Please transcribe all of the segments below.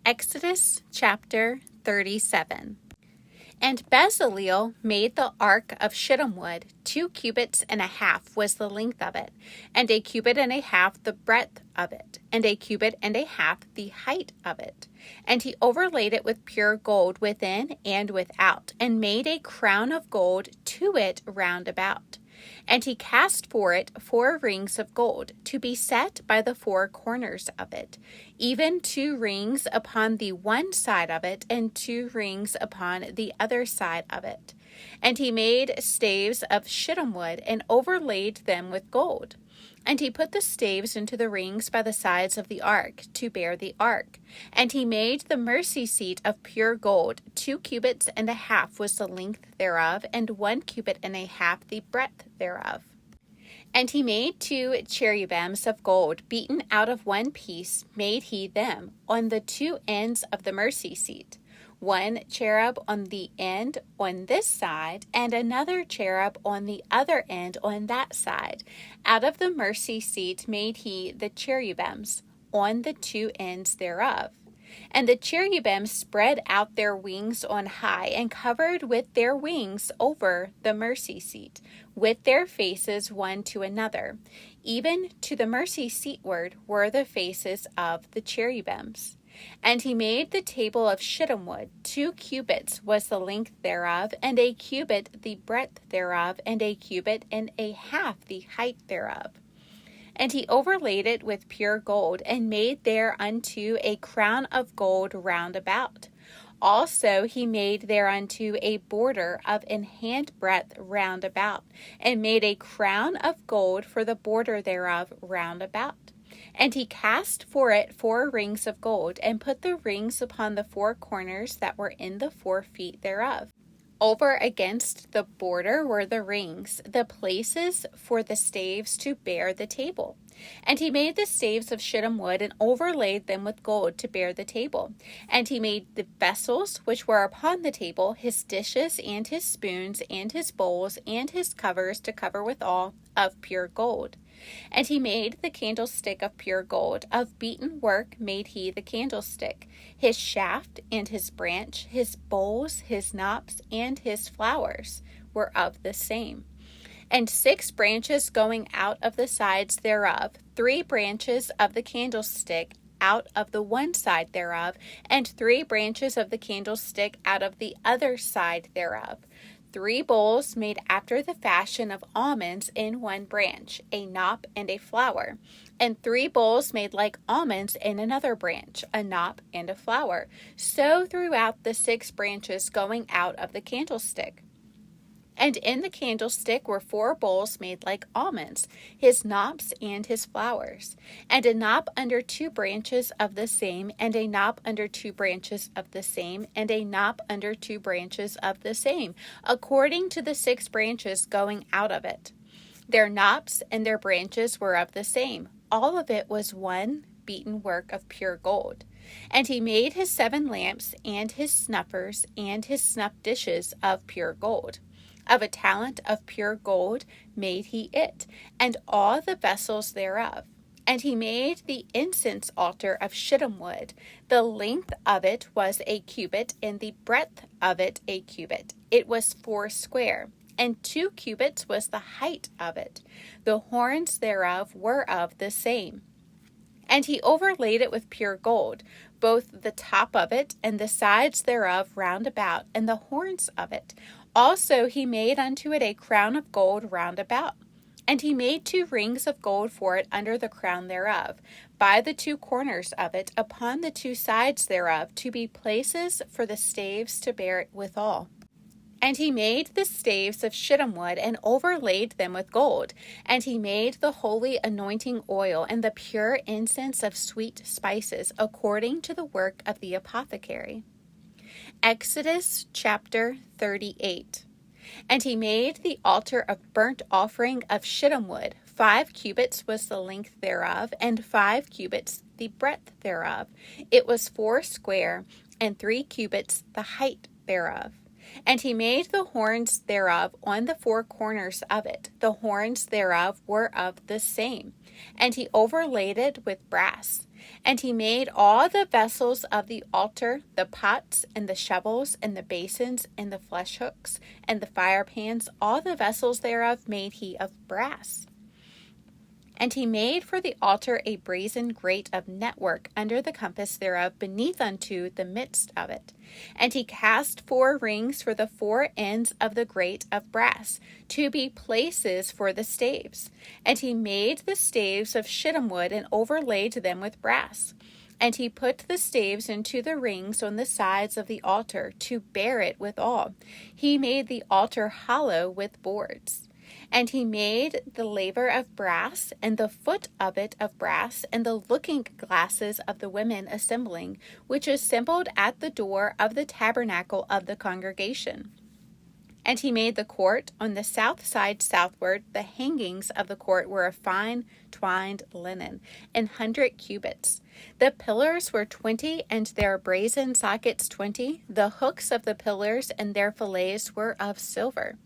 Exodus chapter 37. And Bezaleel made the ark of shittim wood. 2 cubits and a half was the length of it, and 1 cubit and a half the breadth of it, and 1 cubit and a half the height of it. And he overlaid it with pure gold within and without, and made a crown of gold to it round about. And he cast for it 4 rings of gold, to be set by the 4 corners of it, even 2 rings upon the one side of it, and 2 rings upon the other side of it. And he made staves of shittim wood, and overlaid them with gold. And he put the staves into the rings by the sides of the ark, to bear the ark. And he made the mercy seat of pure gold. 2 cubits and a half was the length thereof, and 1 cubit and a half the breadth thereof. And he made 2 cherubims of gold, beaten out of one piece, made he them, on the 2 ends of the mercy seat. 1 cherub on the end on this side, and another cherub on the other end on that side. Out of the mercy seat made he the cherubims, on the 2 ends thereof. And the cherubims spread out their wings on high, and covered with their wings over the mercy seat, with their faces one to another. Even to the mercy seatward were the faces of the cherubims. And he made the table of shittim wood. 2 cubits was the length thereof, and 1 cubit the breadth thereof, and 1 cubit and a half the height thereof. And he overlaid it with pure gold, and made thereunto a crown of gold round about. Also he made thereunto a border of an handbreadth round about, and made a crown of gold for the border thereof round about. And he cast for it 4 rings of gold, and put the rings upon the 4 corners that were in the 4 feet thereof. Over against the border were the rings, the places for the staves to bear the table. And he made the staves of shittim wood, and overlaid them with gold to bear the table. And he made the vessels which were upon the table, his dishes, and his spoons, and his bowls, and his covers to cover withal, of pure gold. And he made the candlestick of pure gold. Of beaten work made he the candlestick, his shaft and his branch, his bowls, his knops, and his flowers were of the same. And 6 branches going out of the sides thereof, 3 branches of the candlestick out of the one side thereof, and 3 branches of the candlestick out of the other side thereof. 3 bowls made after the fashion of almonds in one branch, a knop and a flower. And 3 bowls made like almonds in another branch, a knop and a flower. So throughout the 6 branches going out of the candlestick. And in the candlestick were 4 bowls made like almonds, his knops and his flowers, and a knop under 2 branches of the same, and a knop under 2 branches of the same, and a knop under 2 branches of the same, according to the 6 branches going out of it. Their knops and their branches were of the same. All of it was one beaten work of pure gold. And he made his 7 lamps, and his snuffers, and his snuff dishes of pure gold. Of a talent of pure gold made he it, and all the vessels thereof. And he made the incense altar of shittim wood. The length of it was 1 cubit, and the breadth of it 1 cubit. It was 4 square, and 2 cubits was the height of it. The horns thereof were of the same. And he overlaid it with pure gold, both the top of it, and the sides thereof round about, and the horns of it. Also he made unto it a crown of gold round about. And he made 2 rings of gold for it under the crown thereof, by the 2 corners of it, upon the 2 sides thereof, to be places for the staves to bear it withal. And he made the staves of shittim wood, and overlaid them with gold. And he made the holy anointing oil, and the pure incense of sweet spices, according to the work of the apothecary. Exodus chapter 38. And he made the altar of burnt offering of shittim wood. 5 cubits was the length thereof, and 5 cubits the breadth thereof. It was 4 square, and 3 cubits the height thereof. And he made the horns thereof on the 4 corners of it. The horns thereof were of the same. And he overlaid it with brass. And he made all the vessels of the altar, the pots and the shovels and the basins and the flesh hooks and the fire pans, all the vessels thereof made he of brass. And he made for the altar a brazen grate of network under the compass thereof beneath unto the midst of it. And he cast 4 rings for the 4 ends of the grate of brass, to be places for the staves. And he made the staves of shittim wood, and overlaid them with brass. And he put the staves into the rings on the sides of the altar, to bear it withal. He made the altar hollow with boards. And he made the laver of brass, and the foot of it of brass, and the looking glasses of the women assembling, which assembled at the door of the tabernacle of the congregation. And he made the court on the south side southward. The hangings of the court were of fine twined linen, 100 cubits. The pillars were 20, and their brazen sockets 20. The hooks of the pillars and their fillets were of silver.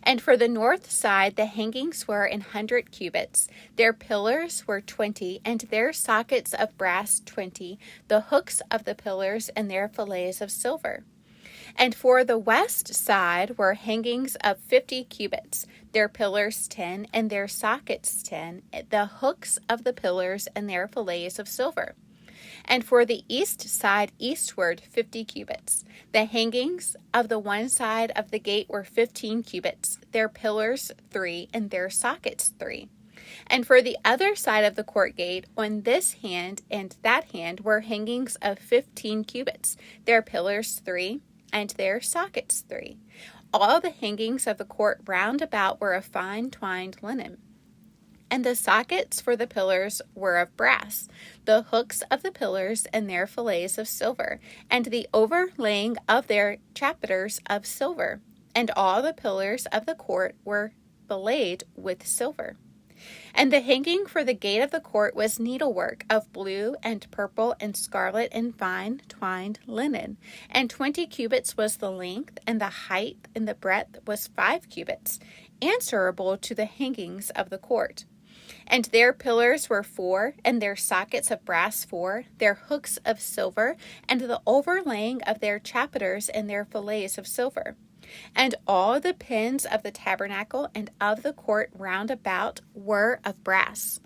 And for the north side the hangings were 100 cubits. Their pillars were 20, and their sockets of brass 20, the hooks of the pillars and their fillets of silver. And for the west side were hangings of 50 cubits, their pillars 10, and their sockets 10, the hooks of the pillars and their fillets of silver. And for the east side eastward 50 cubits. The hangings of the one side of the gate were 15 cubits, their pillars 3, and their sockets 3. And for the other side of the court gate, on this hand and that hand, were hangings of 15 cubits, their pillars 3, and their sockets 3. All the hangings of the court round about were of fine twined linen. And the sockets for the pillars were of brass, the hooks of the pillars and their fillets of silver, and the overlaying of their chapiters of silver. And all the pillars of the court were belayed with silver. And the hanging for the gate of the court was needlework of blue and purple and scarlet and fine twined linen. And 20 cubits was the length, and the height and the breadth was 5 cubits, answerable to the hangings of the court. And their pillars were 4, and their sockets of brass 4, their hooks of silver, and the overlaying of their chapiters and their fillets of silver. And all the pins of the tabernacle and of the court round about were of brass.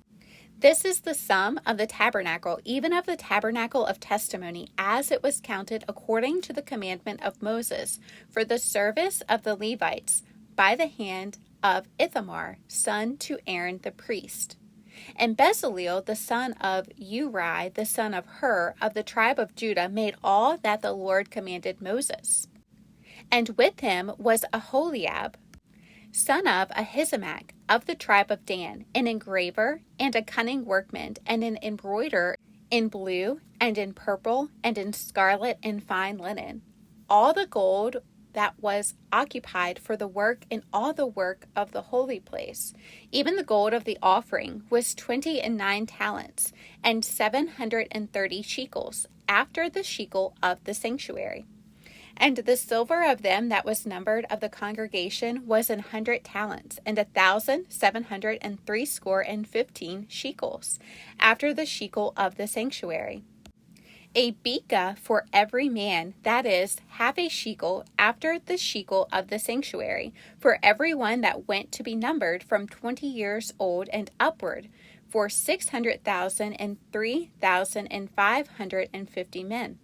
This is the sum of the tabernacle, even of the tabernacle of testimony, as it was counted according to the commandment of Moses, for the service of the Levites, by the hand of Ithamar, son to Aaron the priest. And Bezaleel, the son of Uri, the son of Hur, of the tribe of Judah, made all that the Lord commanded Moses. And with him was Aholiab, son of Ahisamach, of the tribe of Dan, an engraver and a cunning workman, and an embroiderer in blue and in purple and in scarlet and fine linen. All the gold that was occupied for the work in all the work of the holy place, even the gold of the offering, was 29 talents, and 730 shekels, after the shekel of the sanctuary. And the silver of them that was numbered of the congregation was 100 talents, and 1,760 shekels, after the shekel of the sanctuary. A beka for every man, that is, half a shekel, after the shekel of the sanctuary, for every one that went to be numbered from 20 years old and upward, for 600,000 and 3,550 men.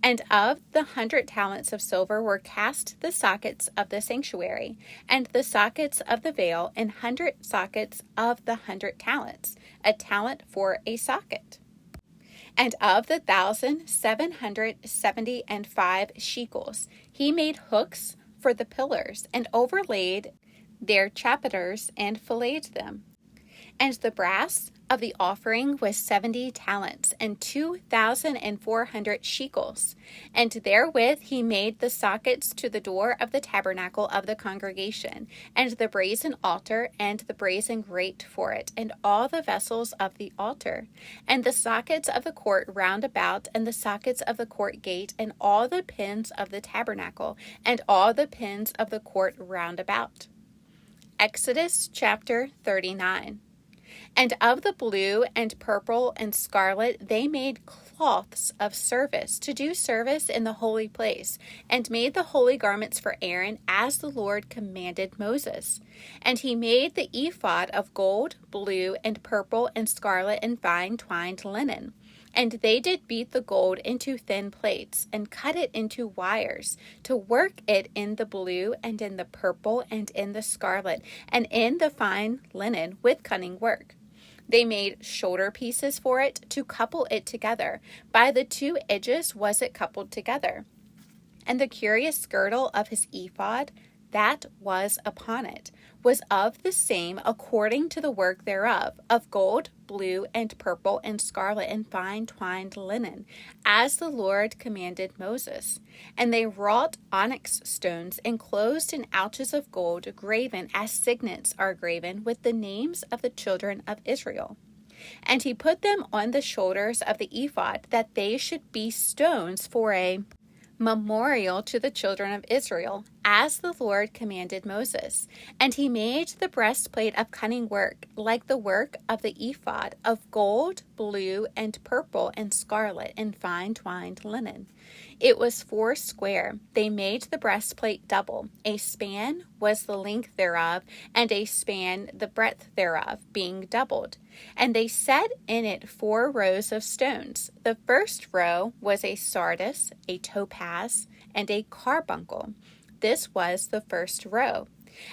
And of the 100 talents of silver were cast the sockets of the sanctuary, and the sockets of the veil, and 100 sockets of the 100 talents, a talent for a socket. And of the 1,775 shekels, he made hooks for the pillars, and overlaid their chapiters, and filleted them. And the brass of the offering was 70 talents, and 2,400 shekels. And therewith he made the sockets to the door of the tabernacle of the congregation, and the brazen altar, and the brazen grate for it, and all the vessels of the altar, and the sockets of the court round about, and the sockets of the court gate, and all the pins of the tabernacle, and all the pins of the court round about. Exodus chapter 39. And of the blue and purple and scarlet they made cloths of service to do service in the holy place, and made the holy garments for Aaron as the Lord commanded Moses. And he made the ephod of gold, blue, and purple, and scarlet, and fine twined linen. And they did beat the gold into thin plates, and cut it into wires, to work it in the blue, and in the purple, and in the scarlet, and in the fine linen with cunning work. They made shoulder pieces for it, to couple it together. By the two edges was it coupled together. And the curious girdle of his ephod, that was upon it, was of the same according to the work thereof, of gold, blue, and purple, and scarlet, and fine twined linen, as the Lord commanded Moses. And they wrought onyx stones enclosed in ouches of gold, graven as signets are graven, with the names of the children of Israel. And he put them on the shoulders of the ephod, that they should be stones for a memorial to the children of Israel, as the Lord commanded Moses. And he made the breastplate of cunning work, like the work of the ephod, of gold, blue, and purple, and scarlet, and fine twined linen. It was 4 square. They made the breastplate double. A span was the length thereof, and a span the breadth thereof, being doubled. And they set in it 4 rows of stones. The first row was a sardius, a topaz, and a carbuncle. This was the first row.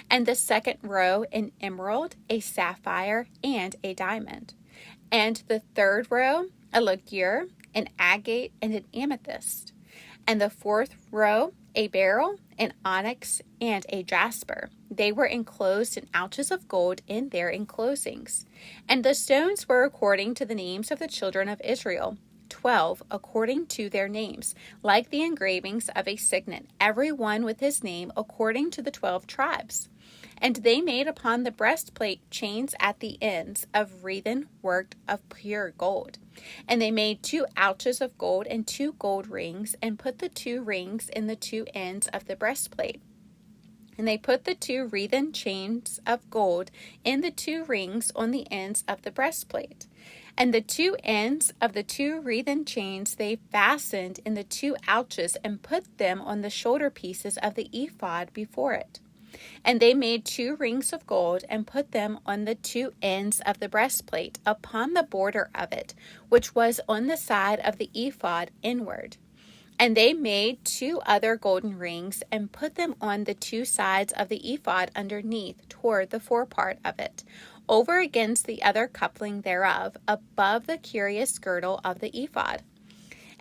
And the second row an emerald, a sapphire, and a diamond. And the third row a ligure, an agate, and an amethyst. And the fourth row a beryl, an onyx, and a jasper. They were enclosed in ouches of gold in their enclosings. And the stones were according to the names of the children of Israel, 12 according to their names, like the engravings of a signet, every one with his name according to the 12 tribes. And they made upon the breastplate chains at the ends of wreathen worked of pure gold. And they made 2 ouches of gold and 2 gold rings, and put the 2 rings in the 2 ends of the breastplate. And they put the 2 wreathen chains of gold in the 2 rings on the ends of the breastplate. And the 2 ends of the 2 wreathen chains they fastened in the 2 ouches, and put them on the shoulder pieces of the ephod before it. And they made 2 rings of gold, and put them on the 2 ends of the breastplate, upon the border of it, which was on the side of the ephod inward. And they made 2 other golden rings, and put them on the 2 sides of the ephod underneath, toward the forepart of it, over against the other coupling thereof, above the curious girdle of the ephod.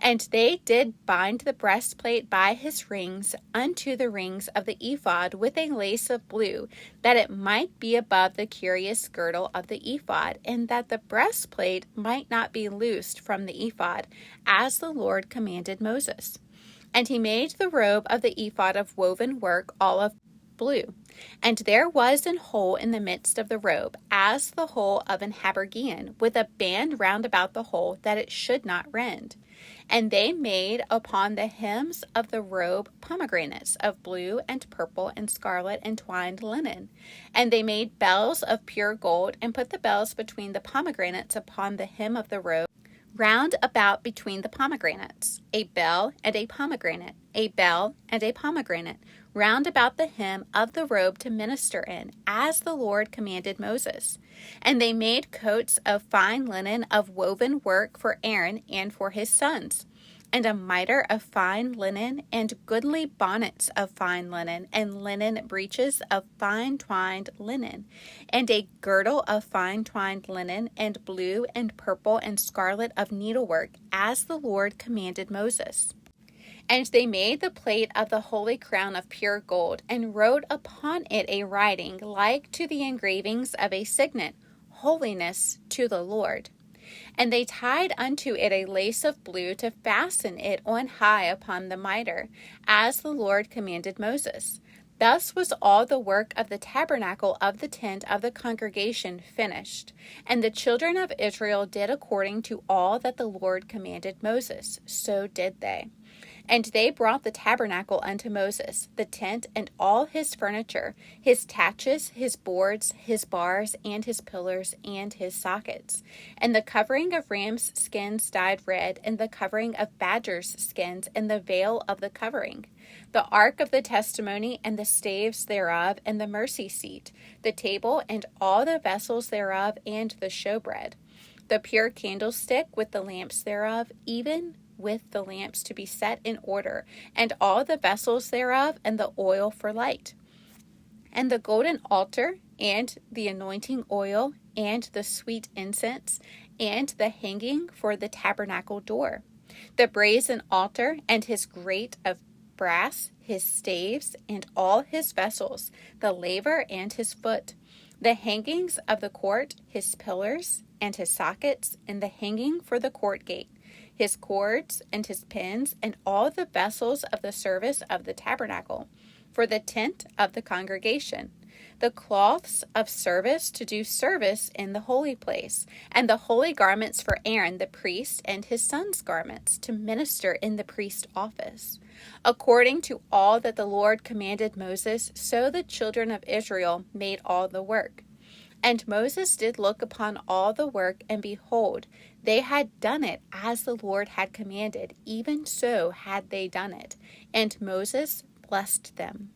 And they did bind the breastplate by his rings unto the rings of the ephod with a lace of blue, that it might be above the curious girdle of the ephod, and that the breastplate might not be loosed from the ephod, as the Lord commanded Moses. And he made the robe of the ephod of woven work all of blue. And there was an hole in the midst of the robe, as the hole of an habergeon, with a band round about the hole, that it should not rend. And they made upon the hems of the robe pomegranates of blue and purple and scarlet and twined linen. And they made bells of pure gold, and put the bells between the pomegranates upon the hem of the robe, round about between the pomegranates, a bell and a pomegranate, a bell and a pomegranate, round about the hem of the robe to minister in, as the Lord commanded Moses. And they made coats of fine linen of woven work for Aaron and for his sons, and a mitre of fine linen, and goodly bonnets of fine linen, and linen breeches of fine twined linen, and a girdle of fine twined linen, and blue and purple and scarlet of needlework, as the Lord commanded Moses. And they made the plate of the holy crown of pure gold, and wrote upon it a writing like to the engravings of a signet, Holiness to the Lord. And they tied unto it a lace of blue to fasten it on high upon the mitre, as the Lord commanded Moses. Thus was all the work of the tabernacle of the tent of the congregation finished. And the children of Israel did according to all that the Lord commanded Moses. So did they. And they brought the tabernacle unto Moses, the tent and all his furniture, his taches, his boards, his bars, and his pillars, and his sockets, and the covering of rams' skins dyed red, and the covering of badgers' skins, and the veil of the covering, the ark of the testimony, and the staves thereof, and the mercy seat, the table, and all the vessels thereof, and the showbread, the pure candlestick with the lamps thereof, even with the lamps to be set in order, and all the vessels thereof, and the oil for light, and the golden altar, and the anointing oil, and the sweet incense, and the hanging for the tabernacle door, the brazen altar, and his grate of brass, his staves, and all his vessels, the laver and his foot, the hangings of the court, his pillars, and his sockets, and the hanging for the court gate, his cords and his pins, and all the vessels of the service of the tabernacle, for the tent of the congregation, the cloths of service to do service in the holy place, and the holy garments for Aaron the priest and his sons' garments to minister in the priest office. According to all that the Lord commanded Moses, so the children of Israel made all the work. And Moses did look upon all the work, and behold, they had done it as the Lord had commanded, even so had they done it. And Moses blessed them.